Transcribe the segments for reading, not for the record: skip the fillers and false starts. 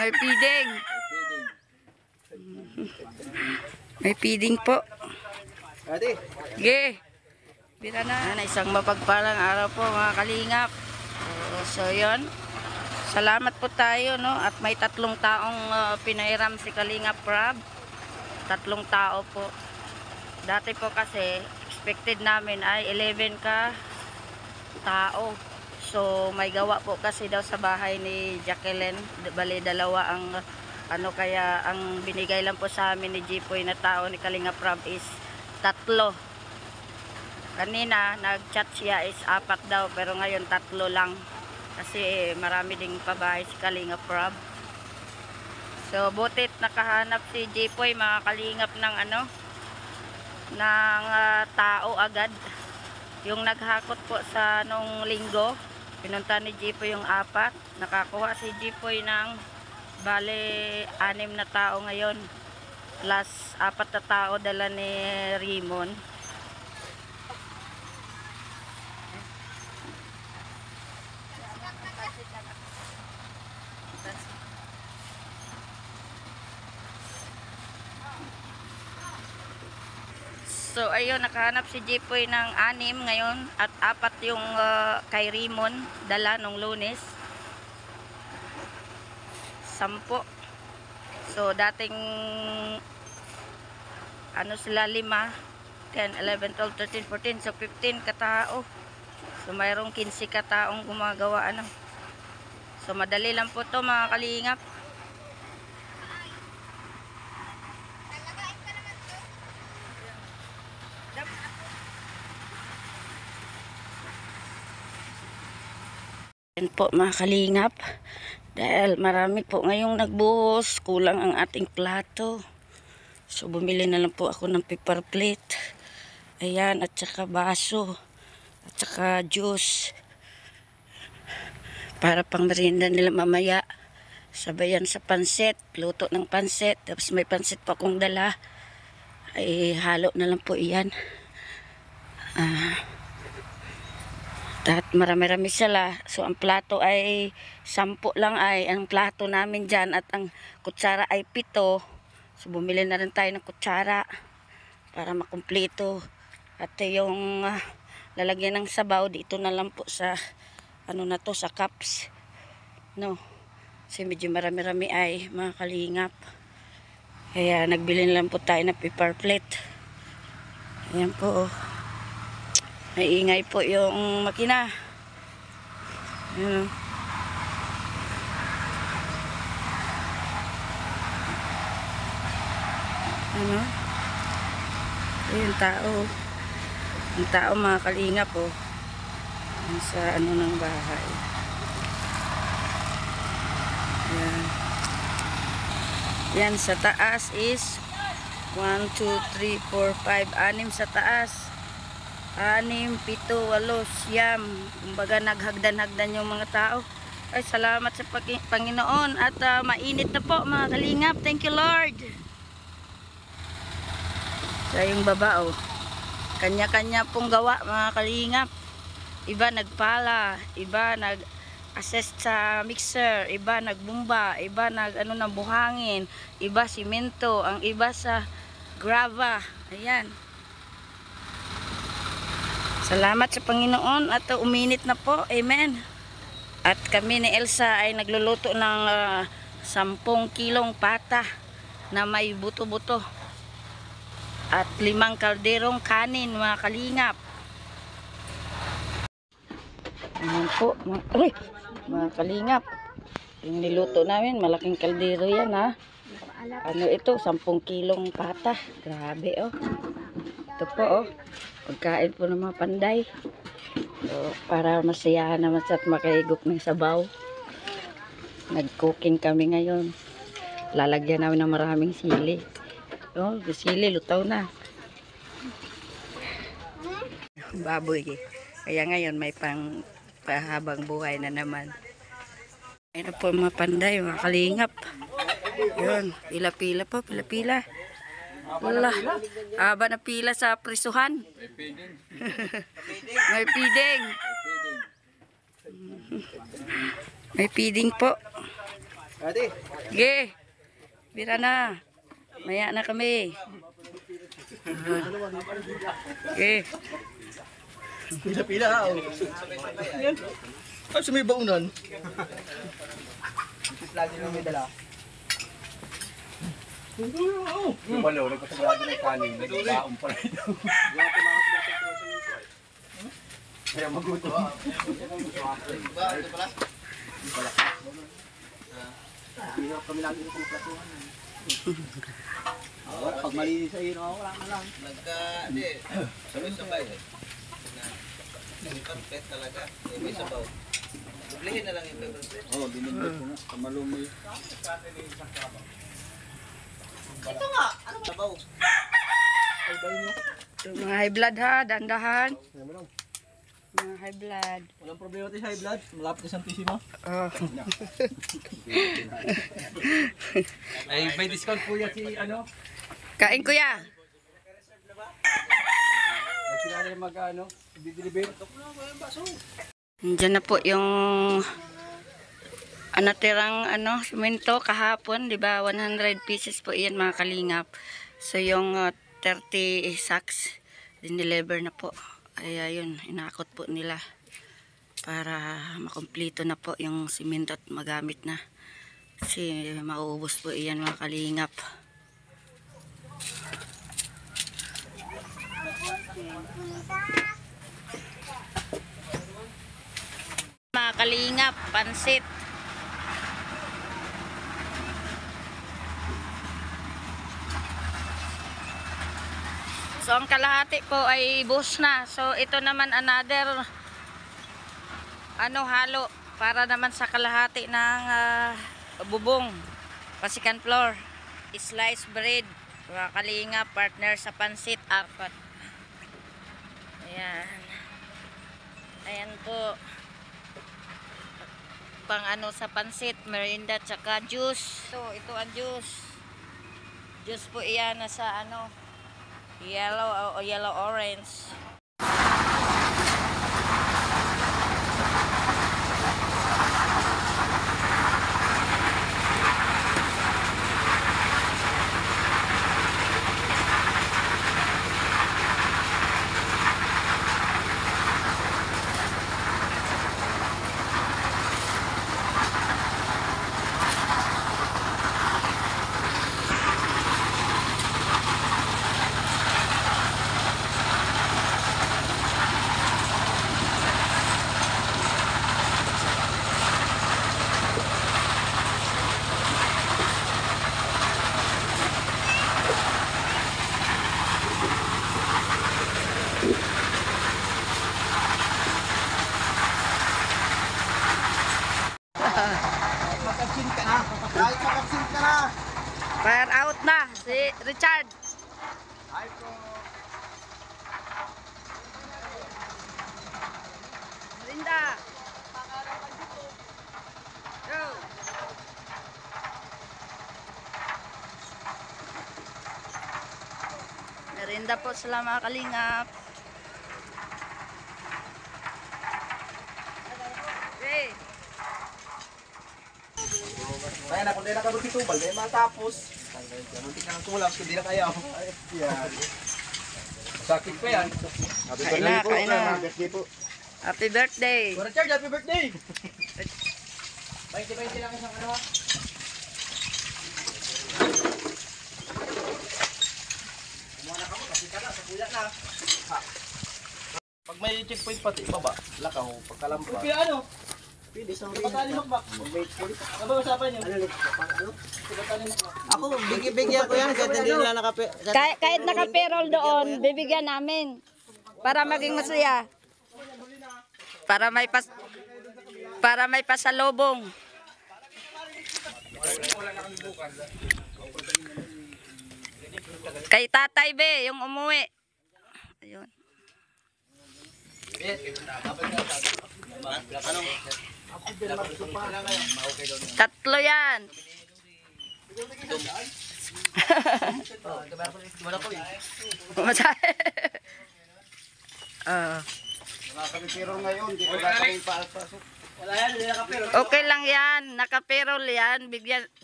May feeding. May feeding po. Ate. Sige. Bira na. Isang mapagpalang araw po mga kalingap. So yun. Salamat po tayo, no? At may 3 taong pinairam si Kalingap Rob. 3 tao po. Dati po kasi expected namin ay 11 ka tao. So may gawa po kasi daw sa bahay ni Jacqueline. Bali 2 ang kaya ang binigay lang po sa amin ni Jipoy na tao ni Kalingap Rob is 3. Kanina nag-chat siya is 4 daw pero ngayon 3 lang. Kasi marami ding pabahay si Kalingap Rob. So butit nakahanap si Jipoy mga kalingap ng tao agad. Yung naghakot po sa nung linggo, pinunta ni Jipoy yung 4. Nakakuha si Jipoy ng bale 6 na tao ngayon. Plus 4 na tao dala ni Raymond. So ayun, nakahanap si Jipoy ng 6 ngayon at 4 yung kay Raymond dala nung Lunes. 10. So dating sila 5, 10, 11, 12, 13, 14, so 15 katao. So mayroong 15 kataong gumagawa So madali lang po to mga kalingap. Yan po mga kalingap, dahil marami po ngayong nagbuhos, kulang ang ating plato. So bumili na lang po ako ng paper plate. Ayan, at saka baso, at saka juice. Para pang merienda nila mamaya. Sabayan sa pansit, luto ng pansit. Tapos may pansit pa akong dala. Ay halo na lang po iyan. At marami-rami sila. So ang plato ay 10 lang ay ang plato namin dyan. At ang kutsara ay 7. So bumili na rin tayo ng kutsara para makumpleto. At yung lalagyan ng sabaw dito na lang po sa sa cups. No. Kasi medyo marami-rami ay mga kalingap. Kaya nagbili na lang po tayo ng paper plate. Ayan po. Maingay po yung makina. Ayan. Ayun tao. Yung tao mga kalingap po. Sa ng bahay. Ayan. Yan sa taas is 1, 2, 3, 4, 5, 6 sa taas. 6, 7, 8, siyam. Kumbaga naghagdan-hagdan yung mga tao. Ay salamat sa Panginoon at mainit na po mga kalingap. Thank you Lord. Sa yung baba kanya-kanya pong gawa mga kalingap. Iba nagpala, iba nag-assess sa mixer, iba nagbumba, iba ng buhangin, iba simento, ang iba sa grava. Ayan. Salamat sa Panginoon at uminit na po. Amen. At kami ni Elsa ay nagluluto ng 10 kilong pata na may buto-buto. At 5 kalderong kanin mga kalingap. Ayan po, mga kalingap. Yung niluto namin, malaking kaldero yan ha. Ito, 10 kilong pata. Grabe Ito po pagkain po ng mga panday. So, para masiyahan naman at makaigop ng sabaw. Nag-cooking kami ngayon. Lalagyan namin ng maraming sili. Sili, lutaw na. Baboy. Kaya ngayon may pahabang buhay na naman. Ayun po mga panday, mga kalingap. Yun, pila-pila po, pila-pila. Wala, haba na pila sa prisuhan. May feeding. May feeding po. Ate. Ge. Bira na. Maya na kami. Ge. Pila-pila ha. Yan. Ay, sa may baunan. Lagi na may dala. Yung balo, nagpasagrado ng kanin. Nagbaon pa rin ito. Kaya magutom. Ito pala. Kami lagi na kumplatuhan. Pag malinis sa iyo, wala na lang. Sabay-sabay. Perfect talaga. May sabaw. Dublihin na lang yung pepper spray. Oo, binibig ko nga. Kamalumi. Sabaw. Mga high blood ha, dandahan. Mga high blood. Walang problema tayo sa high blood. Malapit na Santissima. Oh. Ay, may discount po yan si ano? Kain kuya. Sila rin mag-ano, i-deliver. Diyan na po yung natirang semento kahapon, 'di ba? 100 pieces po 'yan mga kalingap. So yung 30 sacks dineliver na po. Ay ayun, inakot po nila para makumpleto na po yung semento at magamit na. Kasi mauubos po 'yan mga kalingap. Mga kalingap, pansit. So ang kalahati po ay buhos na. So ito naman another halo para naman sa kalahati ng bubong. Pasikan flour, sliced bread. Mga kalingap, partner sa pansit, 4. Ayan. Ayan po. Pang sa pansit, merinda, tsaka juice. Ito ang juice. Juice po iyan na sa yellow o yellow orange. Makaksin ka na. Kahit makaksin ka na. Fire out na si Richard. Merinda. Go. Merinda po sila mga kalingap. Okay. Kaya na, kung di nakabot si Tubal, di matapos. Muntik ka ng kulang, hindi na kaya. Yan. Sakit pa yan. Kain na, kain na. Happy birthday. So, Richard, happy birthday! 20-20 lang isang ha. Kumuha na kamo, kasi ka na, sa kuya na. Ha. Pag may checkpoint pati, baba, lakaw, pagkalampa. Pwede ano? Pwede sa rin. Patali makmak. Ano ba usapan niyo? Ako, bigyan ko yan, kahit hindi nila nakape. Kahit naka-payroll doon, bibigyan namin. Para maging masaya. Para may pasalubong. Kay Tatay Be, yung umuwi. Ayun. Tatlo yan. Masahe. Nakakapipiro ngayon, di ko gagawin pa alpasok. Wala yan, hindi nakapero. Okay lang yan. Nakaperol yan.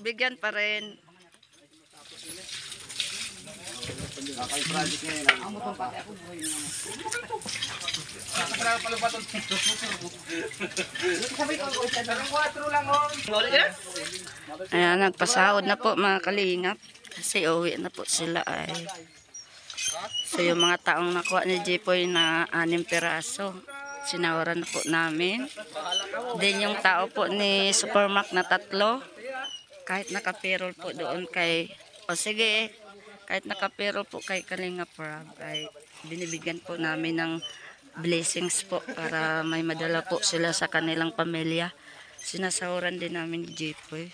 Bigyan pa rin. Project ngayon. Ang mutong pati ako buhay na naman. Nakakala pala ba ito? Sabi ko, tarong 4 lang oh. Ayan, nagpasahod na po mga kalingap. Kasi uwi na po sila ay. So yung mga taong nakuha ni Jipoy na 6 piraso, sinawaran na po namin. Then yung tao po ni Supermac na 3, kahit nakaperol po doon kay, sige, kahit nakaperol po kay Kalinga Prab, ay binibigyan po namin ng blessings po para may madala po sila sa kanilang pamilya. Sinasahuran din namin ni Jipoy.